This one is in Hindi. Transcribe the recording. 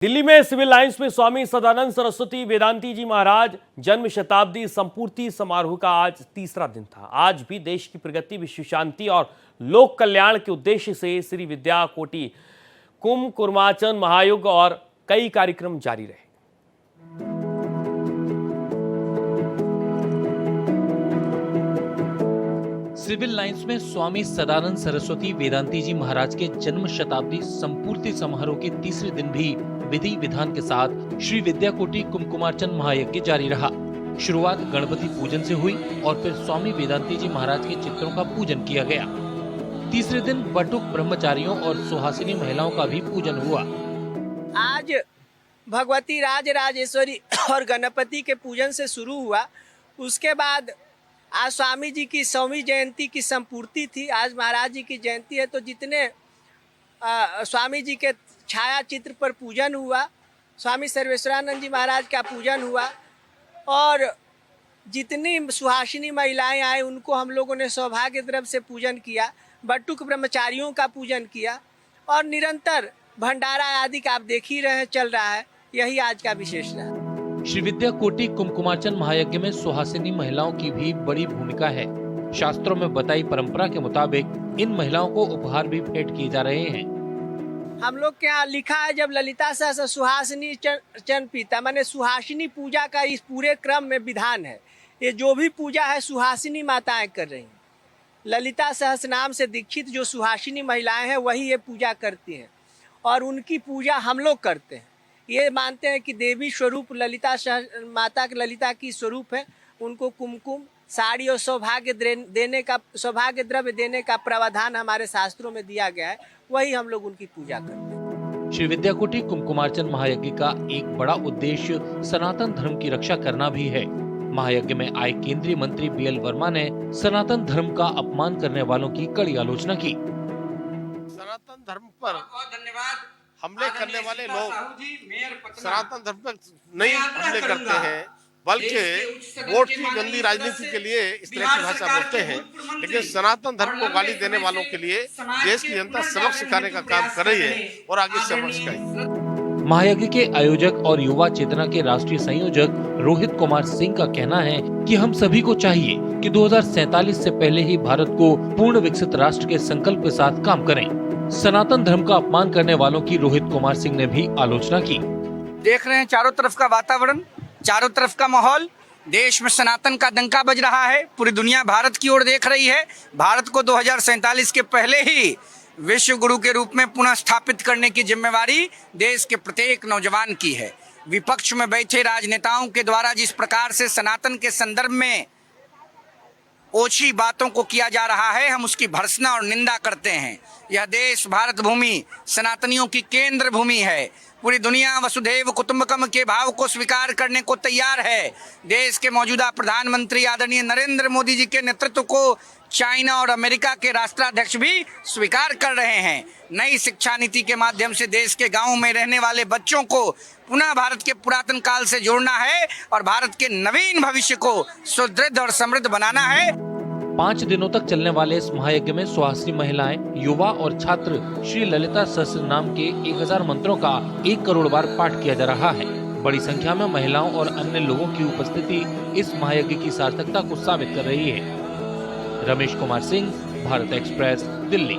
दिल्ली में सिविल लाइंस में स्वामी सदानंद सरस्वती वेदांती जी महाराज जन्म शताब्दी संपूर्ति समारोह का आज तीसरा दिन था। आज भी देश की प्रगति, विश्व शांति और लोक कल्याण के उद्देश्य से श्री विद्या कोटि कुंभ कुर्माचन महायुग और कई कार्यक्रम जारी रहे। सिविल लाइंस में स्वामी सदानंद सरस्वती वेदांती जी महाराज के जन्म शताब्दी संपूर्ति समारोह के तीसरे दिन भी विधि विधान के साथ श्री विद्या कोटि कुमकुमार्चन महायज्ञ जारी रहा। शुरुआत गणपति पूजन से हुई और फिर स्वामी वेदांती जी महाराज के चित्रों का पूजन किया गया। तीसरे दिन बटुक ब्रह्मचारियों और सुहासिनी महिलाओं का भी पूजन हुआ। आज भगवती राज राजेश्वरी और गणपति के पूजन से शुरू हुआ। उसके बाद आज स्वामी जी की 100वीं जयंती की संपूर्ति थी। आज महाराज जी की जयंती है, तो जितने स्वामी जी के छाया चित्र पर पूजन हुआ, स्वामी सर्वेश्वरानंद जी महाराज का पूजन हुआ और जितनी सुहासिनी महिलाएं आए उनको हम लोगों ने सौभाग्य द्रव्य से पूजन किया, बटुक ब्रह्मचारियों का पूजन किया और निरंतर भंडारा आदि का आप देख ही रहे चल रहा है। यही आज का विशेष रहा। श्री विद्या कोटि कुमकुमार्चन महायज्ञ में सुहासिनी महिलाओं की भी बड़ी भूमिका है। शास्त्रों में बताई परंपरा के मुताबिक इन महिलाओं को उपहार भी भेंट किए जा रहे हैं। हम लोग के यहाँ लिखा है, जब ललिता सहस्त्र सुहासिनी चरण पीता, माने सुहासिनी पूजा का इस पूरे क्रम में विधान है। ये जो भी पूजा है सुहासिनी माताएं कर रही हैं। ललिता सहस्त्र नाम से दीक्षित जो सुहासिनी महिलाएं हैं वही ये पूजा करती हैं और उनकी पूजा हम लोग करते हैं। ये मानते हैं कि देवी स्वरूप ललिता माता ललिता की स्वरूप है। उनको कुमकुम, साड़ी और सौभाग्य द्रव्य देने का प्रावधान हमारे शास्त्रों में दिया गया है। वही हम लोग उनकी पूजा करते हैं। श्री विद्या कोटि कुमकुमार्चन महायज्ञ का एक बड़ा उद्देश्य सनातन धर्म की रक्षा करना भी है। महायज्ञ में आए केंद्रीय मंत्री BL वर्मा ने सनातन धर्म का अपमान करने वालों की कड़ी आलोचना की। सनातन धर्म पर हमले करने वाले लोग सनातन धर्म पर नहीं हमले करते हैं, बल्कि वोट की गंदी राजनीति के लिए इस तरह की भाषा बोलते हैं। लेकिन सनातन धर्म को गाली देने वालों के लिए देश की जनता सबक सिखाने का काम कर रही है और आगे सबक सिखाएगी। महायज्ञ के आयोजक और युवा चेतना के राष्ट्रीय संयोजक रोहित कुमार सिंह का कहना है कि हम सभी को चाहिए कि 2047 से पहले ही भारत को पूर्ण विकसित राष्ट्र के संकल्प के साथ काम करें। सनातन धर्म का अपमान करने वालों की रोहित कुमार सिंह ने भी आलोचना की। देख रहे हैं चारों तरफ का वातावरण, चारों तरफ का माहौल, देश में सनातन का डंका बज रहा है। पूरी दुनिया भारत की ओर देख रही है। भारत को 2047 के पहले ही विश्व गुरु के रूप में पुनः स्थापित करने की जिम्मेवारी देश के प्रत्येक नौजवान की है। विपक्ष में बैठे राजनेताओं के द्वारा जिस प्रकार से सनातन के संदर्भ में ओछी बातों को किया जा रहा है, हम उसकी भर्त्सना और निंदा करते हैं। यह देश भारत भूमि सनातनियों की केंद्र भूमि है। पूरी दुनिया वसुधैव कुटुंबकम के भाव को स्वीकार करने को तैयार है। देश के मौजूदा प्रधानमंत्री आदरणीय नरेंद्र मोदी जी के नेतृत्व को चाइना और अमेरिका के राष्ट्राध्यक्ष भी स्वीकार कर रहे हैं। नई शिक्षा नीति के माध्यम से देश के गांवों में रहने वाले बच्चों को पुनः भारत के पुरातन काल से जोड़ना है और भारत के नवीन भविष्य को सुदृढ़ और समृद्ध बनाना है। 5 दिनों तक चलने वाले इस महायज्ञ में सुहासिनी महिलाएं, युवा और छात्र श्री ललिता सहस्त्र नाम के 1000 मंत्रों का 1 करोड़ बार पाठ किया जा रहा है। बड़ी संख्या में महिलाओं और अन्य लोगों की उपस्थिति इस महायज्ञ की सार्थकता को साबित कर रही है। रमेश कुमार सिंह, भारत एक्सप्रेस, दिल्ली।